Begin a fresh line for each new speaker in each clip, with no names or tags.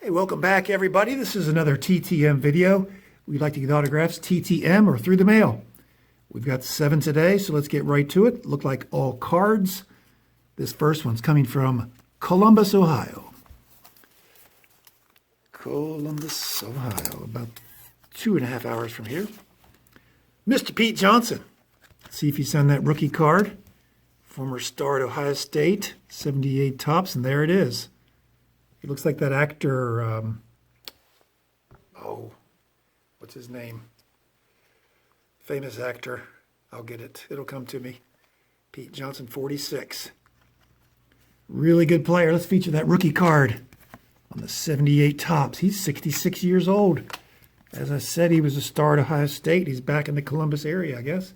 Hey, welcome back, everybody. This is another TTM video. We'd like to get autographs TTM or through the mail. We've got 7 today, so let's get right to it. Look like all cards. This first one's coming from Columbus, Ohio. Columbus, Ohio, about 2.5 hours from here. Mr. Pete Johnson. Let's see if he signed that rookie card. Former star at Ohio State, 78 tops, and there it is. He looks like that actor, what's his name? Famous actor. I'll get it. It'll come to me. Pete Johnson, 46. Really good player. Let's feature that rookie card on the 78 tops. He's 66 years old. As I said, he was a star at Ohio State. He's back in the Columbus area, I guess.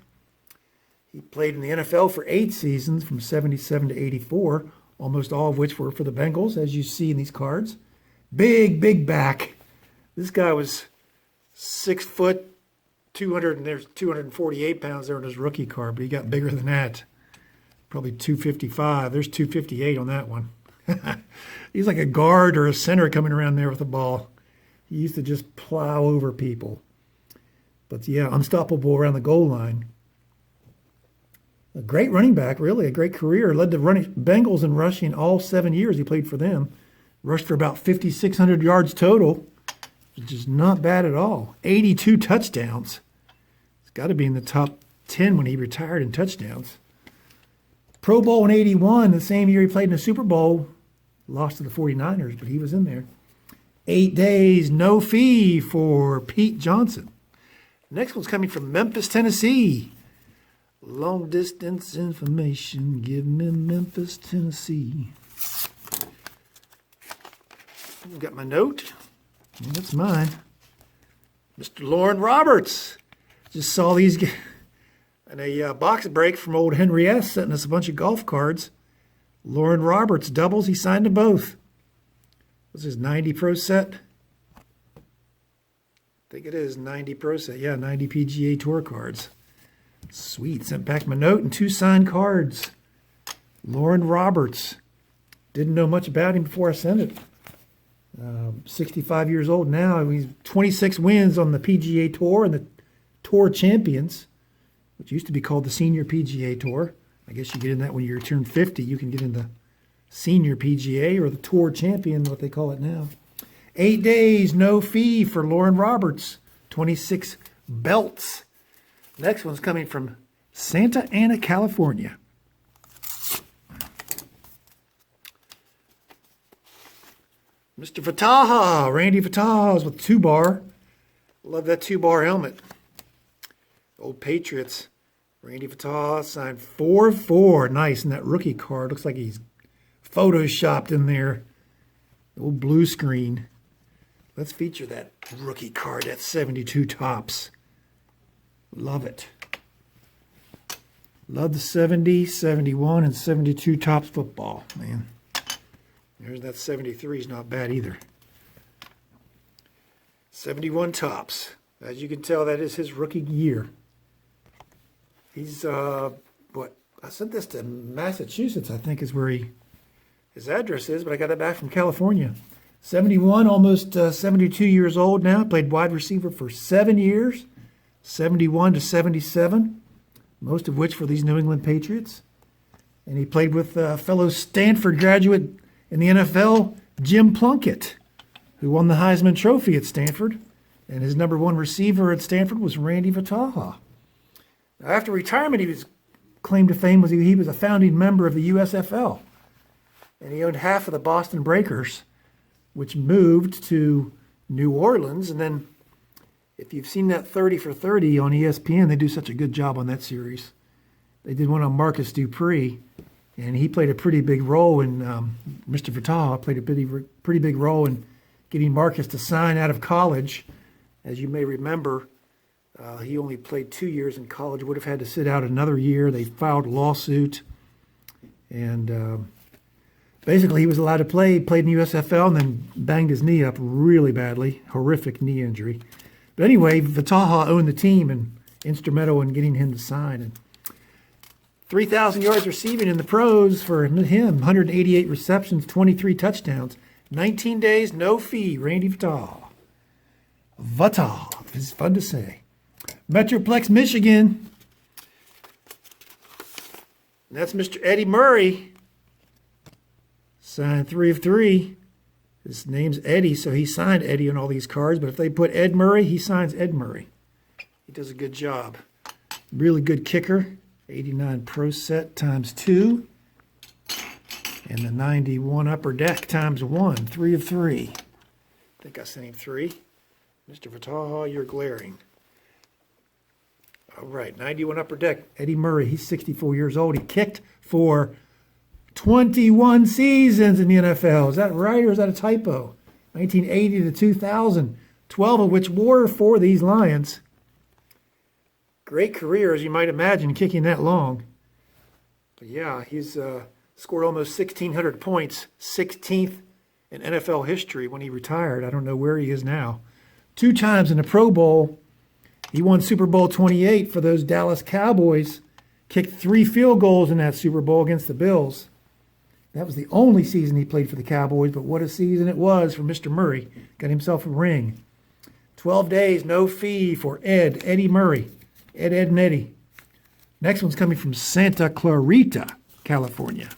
He played in the NFL for 8 seasons from 77 to 84. Almost all of which were for the Bengals, as you see in these cards. Big back. This guy was 6 foot, 200, and there's 248 pounds there on his rookie card, but he got bigger than that. Probably 255. There's 258 on that one. He's like a guard or a center coming around there with the ball. He used to just plow over people. But yeah, unstoppable around the goal line. A great running back, really, a great career. Led the Bengals in rushing all 7 years he played for them. Rushed for about 5,600 yards total, which is not bad at all. 82 touchdowns. It's got to be in the top 10 when he retired in touchdowns. Pro Bowl in 81, the same year he played in the Super Bowl. Lost to the 49ers, but he was in there. 8 days, no fee for Pete Johnson. Next one's coming from Memphis, Tennessee. Long distance information, give me Memphis, Tennessee. I've got my note. That's mine. Mr. Loren Roberts. Just saw these in a box break from old Henry S. sending us a bunch of golf cards. Loren Roberts doubles. He signed them both. What's his 90 Pro set? I think it is 90 Pro set. Yeah, 90 PGA Tour cards. Sweet. Sent back my note and 2 signed cards. Loren Roberts. Didn't know much about him before I sent it. 65 years old now. He's 26 wins on the PGA Tour and the Tour Champions, which used to be called the Senior PGA Tour. I guess you get in that when you turn 50. You can get in the Senior PGA or the Tour Champion, what they call it now. 8 days, no fee for Loren Roberts. 26 belts. Next one's coming from Santa Ana, California. Mr. Vataha, Randy Vataha with 2-bar. Love that 2-bar helmet. Old Patriots. Randy Vataha signed 4-4. Nice. And that rookie card looks like he's photoshopped in there. The old blue screen. Let's feature that rookie card. That's 72 tops. Love it. Love the 70, 71, and 72 tops football, man. There's that 73 is not bad either. 71 tops. As you can tell, that is his rookie year. He's, I sent this to Massachusetts, I think is where his address is, but I got it back from California. 71, almost 72 years old now. Played wide receiver for 7 years. 71 to 77, most of which for these New England Patriots. And he played with fellow Stanford graduate in the NFL, Jim Plunkett, who won the Heisman Trophy at Stanford. And his number 1 receiver at Stanford was Randy Vataha. Now, after retirement, he was claimed to fame was he was a founding member of the USFL. And he owned half of the Boston Breakers, which moved to New Orleans. And then if you've seen that 30 for 30 on ESPN, they do such a good job on that series. They did one on Marcus Dupree, and he played a pretty big role in, Mr. Vataha played a pretty big role in getting Marcus to sign out of college. As you may remember, he only played 2 years in college, would have had to sit out another year. They filed a lawsuit, and basically he was allowed to play. He played in the USFL and then banged his knee up really badly, horrific knee injury. But anyway, Vataha owned the team and instrumental in getting him to sign. And 3,000 yards receiving in the pros for him, 188 receptions, 23 touchdowns. 19 days, no fee, Randy Vataha. Vataha, it's fun to say. Metroplex, Michigan. And that's Mr. Eddie Murray. Signed 3 of 3. His name's Eddie, so he signed Eddie on all these cards. But if they put Ed Murray, he signs Ed Murray. He does a good job. Really good kicker. 89 Pro Set times 2. And the 91 Upper Deck times 1. 3 of 3. I think I sent him 3. Mr. Vataha, you're glaring. All right, 91 Upper Deck. Eddie Murray, he's 64 years old. He kicked for 21 seasons in the NFL. Is that right or is that a typo? 1980 to 2000. 12 of which were for these Lions. Great career, as you might imagine, kicking that long. But yeah, he's scored almost 1,600 points. 16th in NFL history when he retired. I don't know where he is now. 2 times in the Pro Bowl. He won Super Bowl 28 for those Dallas Cowboys. Kicked 3 field goals in that Super Bowl against the Bills. That was the only season he played for the Cowboys, but what a season it was for Mr. Murray. Got himself a ring. 12 days, no fee for Eddie Murray. Ed, and Eddie. Next one's coming from Santa Clarita, California.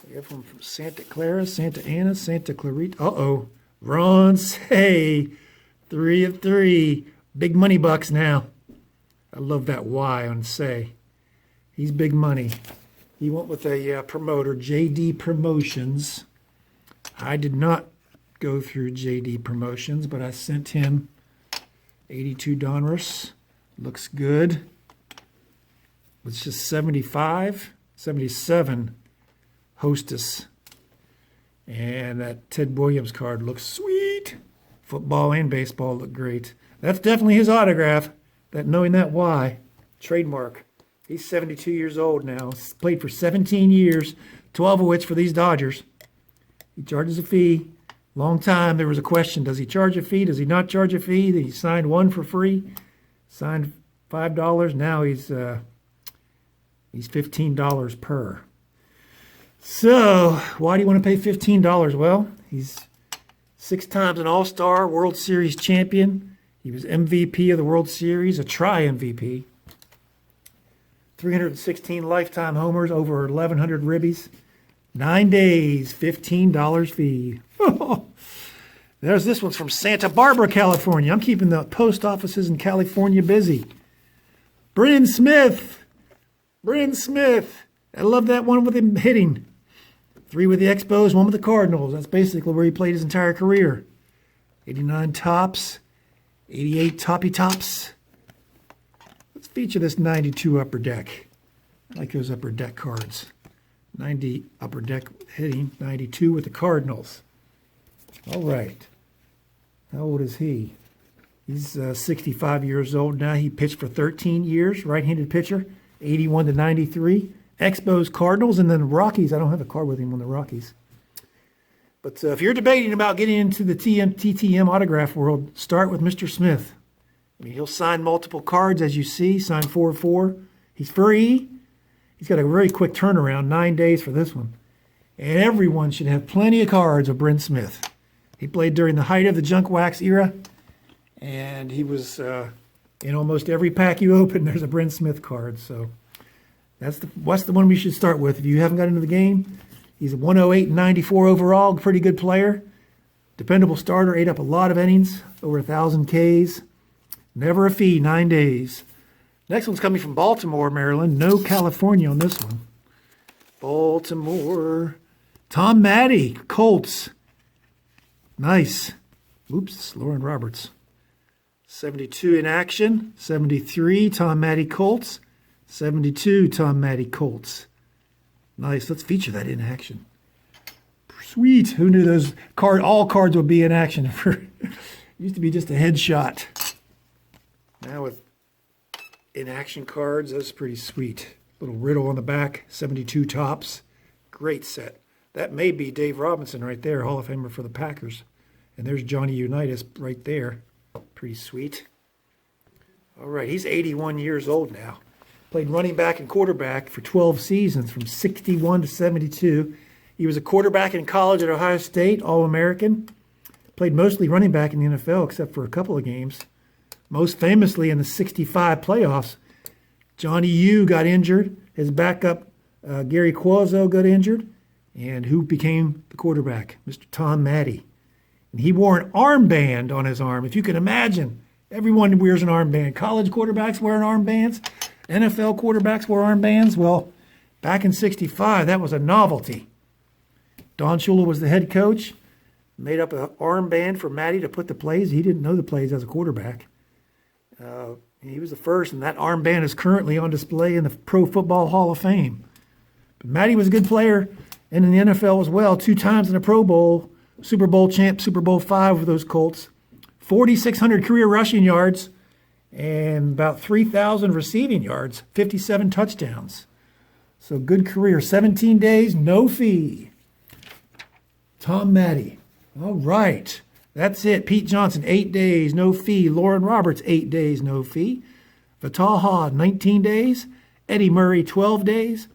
We have one from Santa Clara, Santa Ana, Santa Clarita. Uh-oh. Ron Say. 3 of 3. Big money bucks now. I love that Y on Say. He's big money. He went with a promoter, JD Promotions. I did not go through JD Promotions, but I sent him 82 Donruss. Looks good. It's just 75, 77 Hostess. And that Ted Williams card looks sweet. Football and baseball look great. That's definitely his autograph. That knowing that Y. Trademark. He's 72 years old now. He's played for 17 years, 12 of which for these Dodgers. He charges a fee. Long time there was a question, does he charge a fee? Does he not charge a fee? He signed 1 for free. Signed $5. Now he's $15 per. So why do you want to pay $15? Well, he's 6 times an All Star, World Series champion. He was MVP of the World Series, a tri-MVP. 316 lifetime homers, over 1,100 ribbies. 9 days, $15 fee. There's this one's from Santa Barbara, California. I'm keeping the post offices in California busy. Bryn Smith. Bryn Smith. I love that one with him hitting. 3 with the Expos, 1 with the Cardinals. That's basically where he played his entire career. 89 tops. 88 toppy tops. Let's feature this 92 Upper Deck. I like those Upper Deck cards. 90 Upper Deck hitting. 92 with the Cardinals. All right. How old is he? He's 65 years old now. He pitched for 13 years, right-handed pitcher, 81 to 93. Expos, Cardinals, and then Rockies. I don't have a card with him on the Rockies. But if you're debating about getting into the TTM autograph world, start with Mr. Smith. I mean, he'll sign multiple cards, as you see, sign 4 of 4. He's free. He's got a very quick turnaround, 9 days for this one. And everyone should have plenty of cards of Brent Smith. He played during the height of the junk wax era, and he was in almost every pack you open, there's a Bryn Smith card. So that's the one we should start with. If you haven't got into the game, he's a 108 and 94 overall, pretty good player. Dependable starter, ate up a lot of innings, over 1,000 Ks. Never a fee, 9 days. Next one's coming from Baltimore, Maryland. No California on this one. Baltimore. Tom Maddy, Colts. Nice. Oops, Loren Roberts. 72 in action. 73, Tom Maddy, Colts. 72, Tom Maddy, Colts. Nice. Let's feature that in action. Sweet. Who knew those all cards would be in action? It used to be just a headshot. Now with in-action cards, that's pretty sweet. Little riddle on the back, 72 tops. Great set. That may be Dave Robinson right there, Hall of Famer for the Packers. And there's Johnny Unitas right there. Pretty sweet. All right, he's 81 years old now. Played running back and quarterback for 12 seasons, from 61 to 72. He was a quarterback in college at Ohio State, All-American. Played mostly running back in the NFL except for a couple of games. Most famously in the 65 playoffs, Johnny U got injured. His backup, Gary Cuozzo, got injured. And who became the quarterback? Mr. Tom Maddy. And he wore an armband on his arm. If you can imagine, everyone wears an armband. College quarterbacks wearing armbands. NFL quarterbacks wear armbands. Well, back in 65, that was a novelty. Don Shula was the head coach. Made up an armband for Maddy to put the plays. He didn't know the plays as a quarterback. He was the first, and that armband is currently on display in the Pro Football Hall of Fame. But Maddy was a good player, and in the NFL as well. 2 times in the Pro Bowl, Super Bowl champ, Super Bowl V with those Colts. 4,600 career rushing yards and about 3,000 receiving yards, 57 touchdowns. So good career. 17 days, no fee. Tom Maddy. All right. That's it. Pete Johnson, 8 days, no fee. Loren Roberts, 8 days, no fee. Vataha, 19 days. Eddie Murray, 12 days.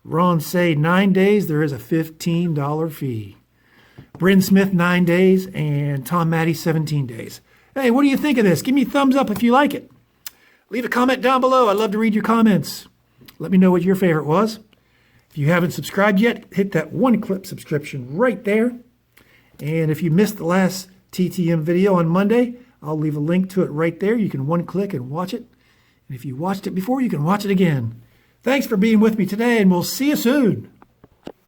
Ron Say, 9 days. There is a $15 fee. Bryn Smith, 9 days. And Tom Maddy, 17 days. Hey, what do you think of this? Give me a thumbs up if you like it. Leave a comment down below. I'd love to read your comments. Let me know what your favorite was. If you haven't subscribed yet, hit that one-click subscription right there. And if you missed the last TTM video on Monday, I'll leave a link to it right there. You can one-click and watch it. And if you watched it before, you can watch it again. Thanks for being with me today, and we'll see you soon.